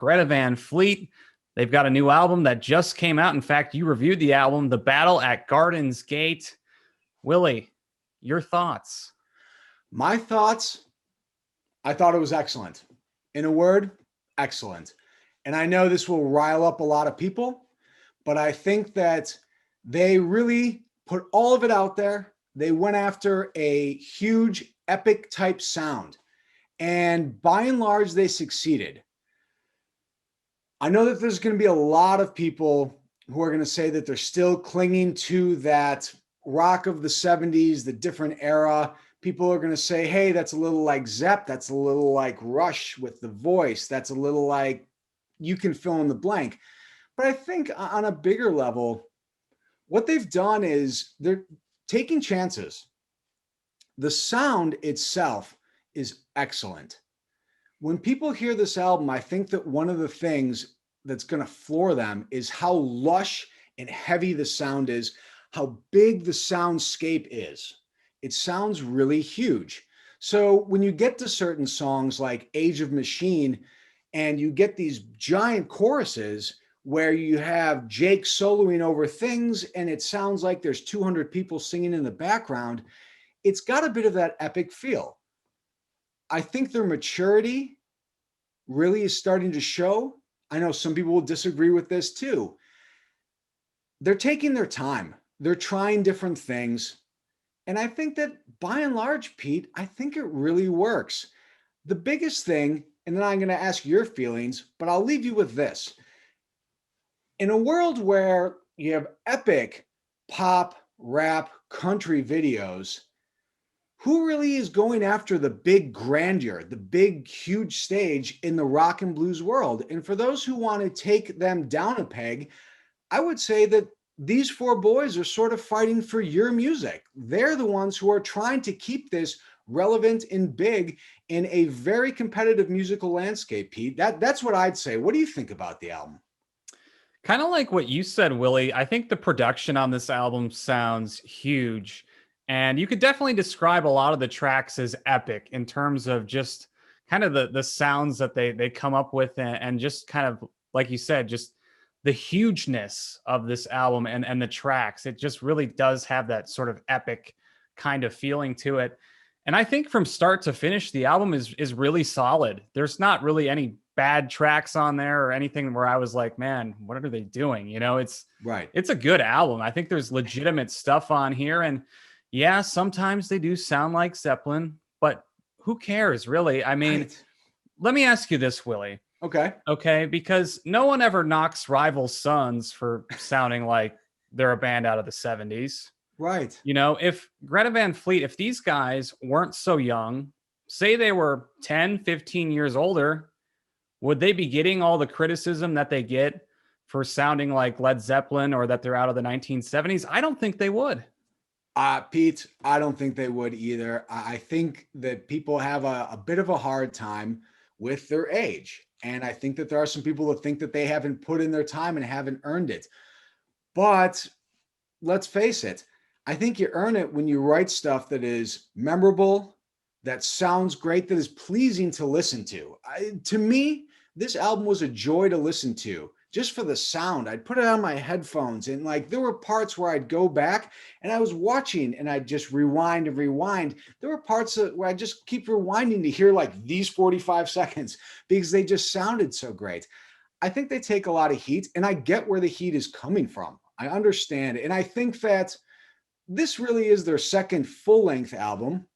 Greta Van Fleet. They've got a new album that just came out. In fact, you reviewed the album, The Battle at Garden's Gate. Willie, your thoughts? My thoughts, I thought it was excellent. In a word, excellent. And I know this will rile up a lot of people, but I think that they really put all of it out there. They went after a huge epic type sound. And by and large, they succeeded. I know that there's going to be a lot of people who are going to say that they're still clinging to that rock of the 70s, the different era. People are going to say, hey, that's a little like Zepp. That's a little like Rush with the voice. That's a little like, you can fill in the blank. But I think on a bigger level, what they've done is they're taking chances. The sound itself is excellent. When people hear this album, I think that one of the things that's going to floor them is how lush and heavy the sound is, how big the soundscape is. It sounds really huge. So when you get to certain songs like Age of Machine and you get these giant choruses where you have Jake soloing over things and it sounds like there's 200 people singing in the background, it's got a bit of that epic feel. I think their maturity really is starting to show. I know some people will disagree with this too. They're taking their time. They're trying different things. And I think that by and large, Pete, I think it really works. The biggest thing, and then I'm going to ask your feelings, but I'll leave you with this. In a world where you have epic pop, rap, country videos, who really is going after the big grandeur, the big, huge stage in the rock and blues world? And for those who want to take them down a peg, I would say that these four boys are sort of fighting for your music. They're the ones who are trying to keep this relevant and big in a very competitive musical landscape, Pete. That's what I'd say. What do you think about the album? Kind of like what you said, Willie. I think the production on this album sounds huge. And you could definitely describe a lot of the tracks as epic in terms of just kind of the sounds that they come up with and just kind of, like you said, just the hugeness of this album and the tracks. It just really does have that sort of epic kind of feeling to it. And I think from start to finish, the album is really solid. There's not really any bad tracks on there or anything where I was like, man, what are they doing? You know, it's right. It's a good album. I think there's legitimate stuff on here. And yeah, sometimes they do sound like Zeppelin, but who cares, really? I mean, Right. Let me ask you this, Willie. Okay. Okay, because no one ever knocks Rival Sons for sounding like they're a band out of the 70s. Right. You know, if Greta Van Fleet, if these guys weren't so young, say they were 10, 15 years older, would they be getting all the criticism that they get for sounding like Led Zeppelin or that they're out of the 1970s? I don't think they would. Pete, I don't think they would either. I think that people have a bit of a hard time with their age. And I think that there are some people that think that they haven't put in their time and haven't earned it. But let's face it, I think you earn it when you write stuff that is memorable, that sounds great, that is pleasing to listen to. To me, this album was a joy to listen to. Just for the sound, I'd put it on my headphones and like there were parts where I'd go back and I was watching and I'd just rewind and rewind. There were parts where I just keep rewinding to hear like these 45 seconds because they just sounded so great. I think they take a lot of heat and I get where the heat is coming from. I understand. And I think that this really is their second full-length album.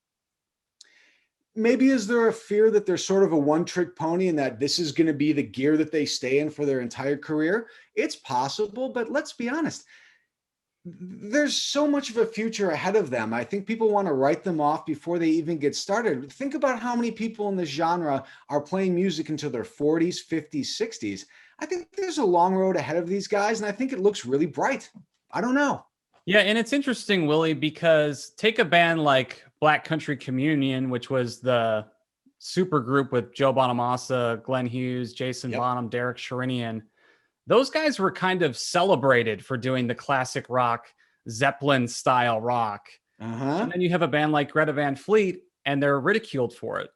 Maybe is there a fear that they're sort of a one-trick pony and that this is going to be the gear that they stay in for their entire career? It's possible, but let's be honest. There's so much of a future ahead of them. I think people want to write them off before they even get started. Think about how many people in this genre are playing music into their 40s, 50s, 60s. I think there's a long road ahead of these guys, and I think it looks really bright. I don't know. Yeah, and it's interesting, Willie, because take a band like Black Country Communion, which was the super group with Joe Bonamassa, Glenn Hughes, Jason Bonham, Derek Sherinian. Those guys were kind of celebrated for doing the classic rock, Zeppelin style rock. And then you have a band like Greta Van Fleet, and they're ridiculed for it.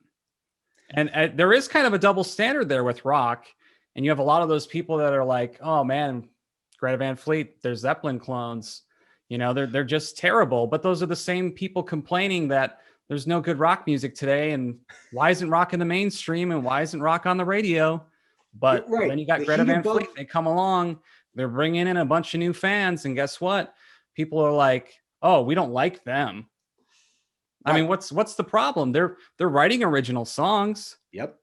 And there is kind of a double standard there with rock. And you have a lot of those people that are like, oh man, Greta Van Fleet, they're Zeppelin clones. They're just terrible. But those are the same people complaining that there's no good rock music today. And why isn't rock in the mainstream? And why isn't rock on the radio? But Right. then you got The Greta heat Van above. Fleet. They come along, they're bringing in a bunch of new fans. And guess what? People are like, oh, we don't like them. I Right. mean, what's the problem? They're writing original songs. Yep.